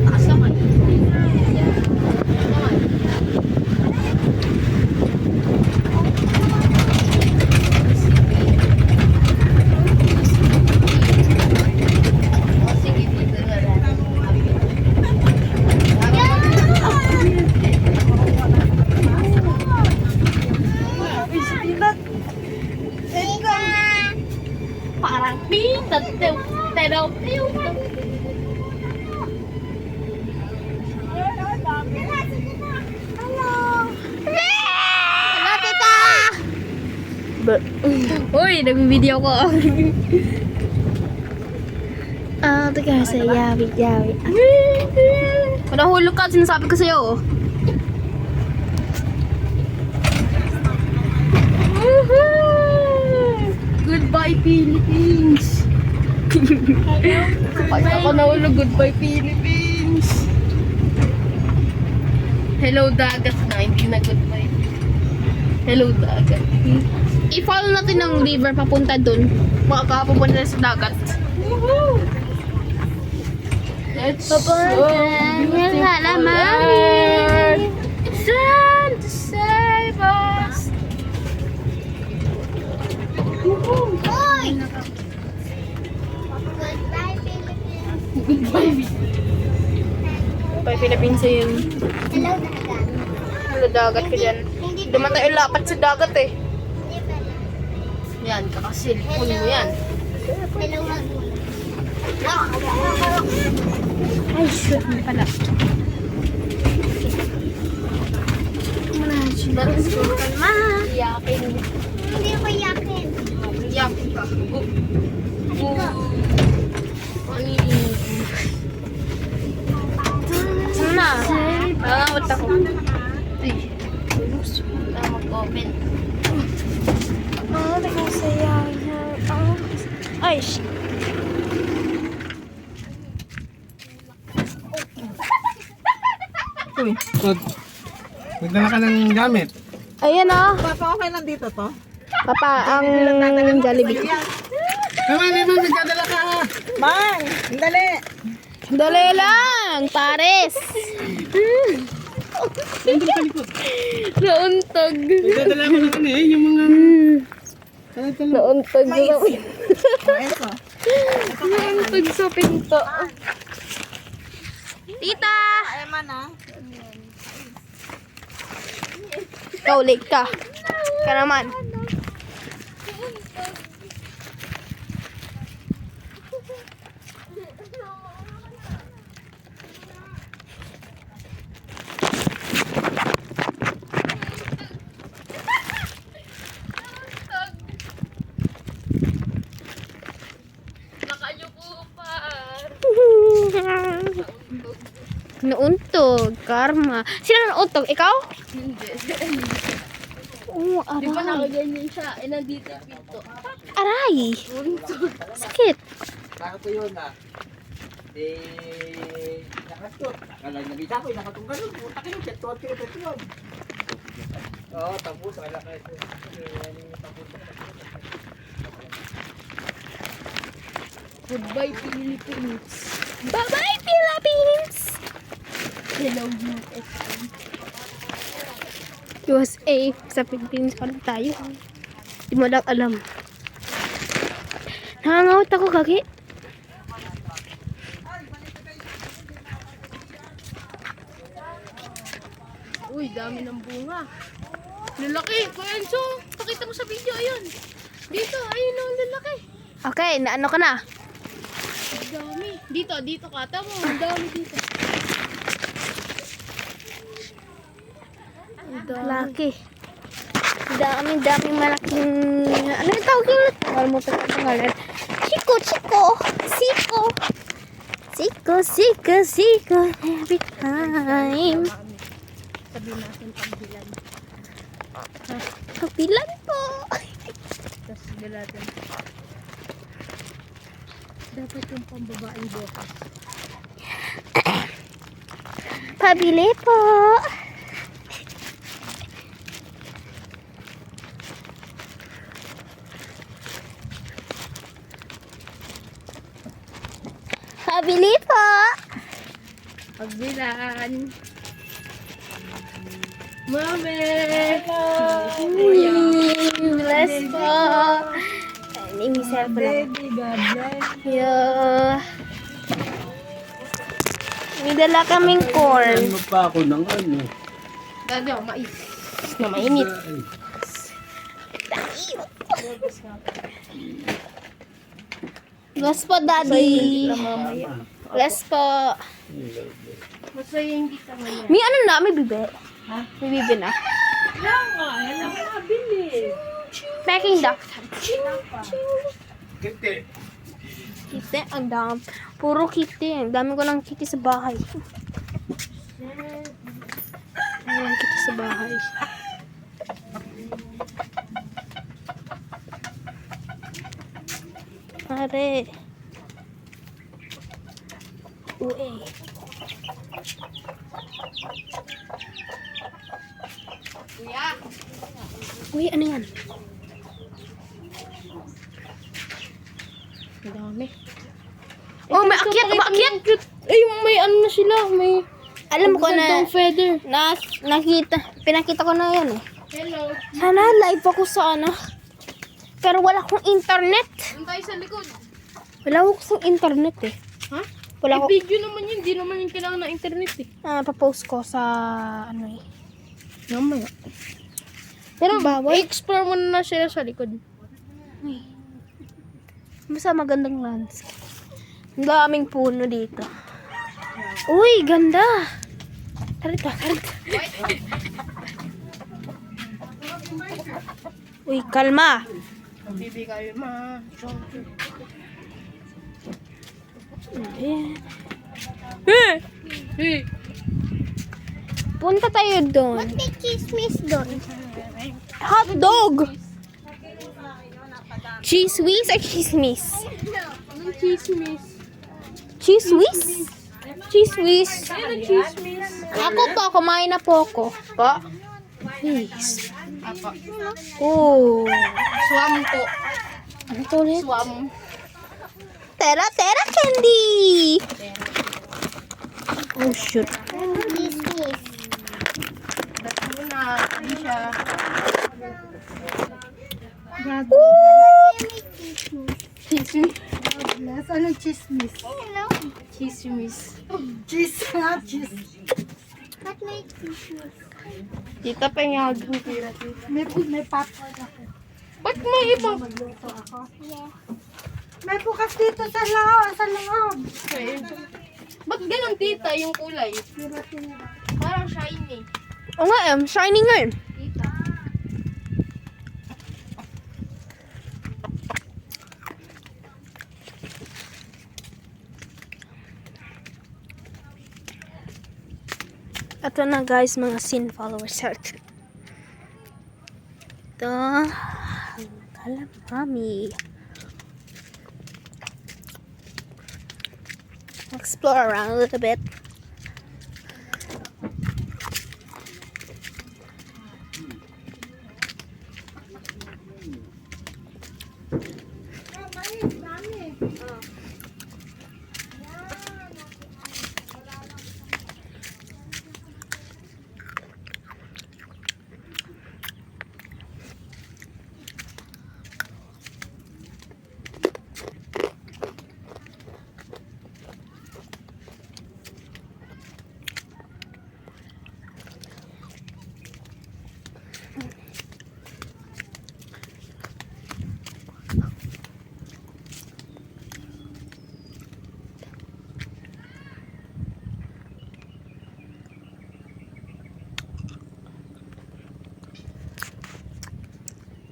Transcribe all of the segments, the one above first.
Taas naman. Parang pintat teraw. Hello, tita! Uy, nag-video ko. Ito kasi, yawi. Nahulog ka, sinasabi ko sa'yo. Goodbye, Philippines! Kapag ako nahulog, goodbye, Philippines! Hello, dagat na, hindi na goodbye. Hello, dagat. I-follow natin ang river papunta dun. Makakapupunta na sa dagat. Woohoo! Let's go! Yung alamangin. Send to save us! Hoy! Goodbye, Philippines. Goodbye, Bye, Philippines yun. Hello, dagat. Hello, dagat ko dyan. Hindi man tayo lapat sa dagat eh. Hindi pala. yan, kakasilpon mo yan. Hello, Laguna. Ay, shoot mo pala. Kalma! Iyakin. Hindi ko yakin. Iyakin ka. Saan na? Nangangawat ako. Mag-open. Nagkasaya. Ay, shit. Uy, nagdala ka ng gamit. Ayan o. Papa, okay lang dito to? Papa, ang Jollibee. Naman, nagdadala ka. Man, dali. Dali lang, Pares. Nauntog. Nagdadala ko ng ano eh, yung mga... Nauntog. Eso. Nauntog sa pinto. Tita! Ay, man ah. Ikaw, late ka. Ka naman. Nakayuko pa. Nauntog, karma. Sino nauntog? Ikaw? Hindi. Oo, Di ba aray. nakaganyan siya? Eh, nandito yung pinto. Aray. Sakit. Bakit ko yun ah? Nakatut. Nagisa ko, nakatong ganun. Puta kayo, chetuan kayo, chetuan. Oo, tapos, wala kayo. Goodbye, Philippines. Bye-bye, Philippines! Hello, USA. USA. Sa Philippines pa lang tayo. Di mo lang alam. Nangangawat ako, kaki. Uy, dami ng bunga. Lalaki. Kuya Enzo, pakita mo sa video. Ayun. Dito, ayun ang lalaki. Okay, naano ka na? Ang dami. Dito ka. Tama, ang dami dito. Laki. Daming malaking... Ano yung tawag yun? Nakalimutan ko ang pangalan. Siko. Every time. Sabihin natin pagbilan. Kapilan po. Tapos galatin. Dapat yung pambabaeng bukas. Pabili po. Pabili po. Pagbilan. Mami! Bless po. Ay, may cellphone lang. Baby, God bless. Yeah. May dala kaming corn. Ano pa ako ng ano? Ano, mais. Na mainit. Bless po, Daddy. Bless po. Masaya hindi ka ngayon. May ano na? May bibe? Ha? May bibe na? Yan ang nabili. Packing duck. Kiti. Kite, ang dami. Puro kite. Ang dami ko ng kite sa bahay. Ayan, kite sa bahay. Pare. Uwe. Kuya! Uy, ano yan? Ang dami. Oh, may akyat! Umakyat! Ay, may ano na sila. May Alam ko na, gandang feather. pinakita ko na yan eh. Hello. Sana live ako sa ano. Pero wala akong internet. Doon tayo sa likod. Wala akong internet eh. Ha? Wala ko. Video naman yun. Di naman yung kailangan ng internet eh. Papost ko sa ano eh. Namaya. Pero Bawal. i-explore mo na sila sa likod. Basta magandang landscape. Ang daming puno dito. Uy, ganda. Tarita. Uy, kalma. Bibigay ma. Hey! Punta tayo doon. Ba't may chismis doon? Hot dog. Cheese whiz or chismis? Anong chismis? Cheese whiz? Cheese whiz. Ano chismis? Ako po, kumain na po ako. Pa? Please. Apa. Oh. Swam po. Ano to ulit? Swam. Tera candy. Oh shoot. Chismis. Ba't muna? Hindi siya. Chismis. Anong chismis? Hello? Chismis. Cheese nga, cheese. Ba't may chismis? Tita, pengag. May popcorn ako. Ba't may ibang? May bukas dito sa loob. Ba't ganun tita yung kulay? Parang shiny. Oo nga, shiny nga eh. Tita. Ito na guys, mga sin followers. Ito. Calamari. Explore around a little bit.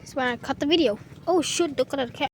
That's why I cut the video. Oh shoot, look at that cat.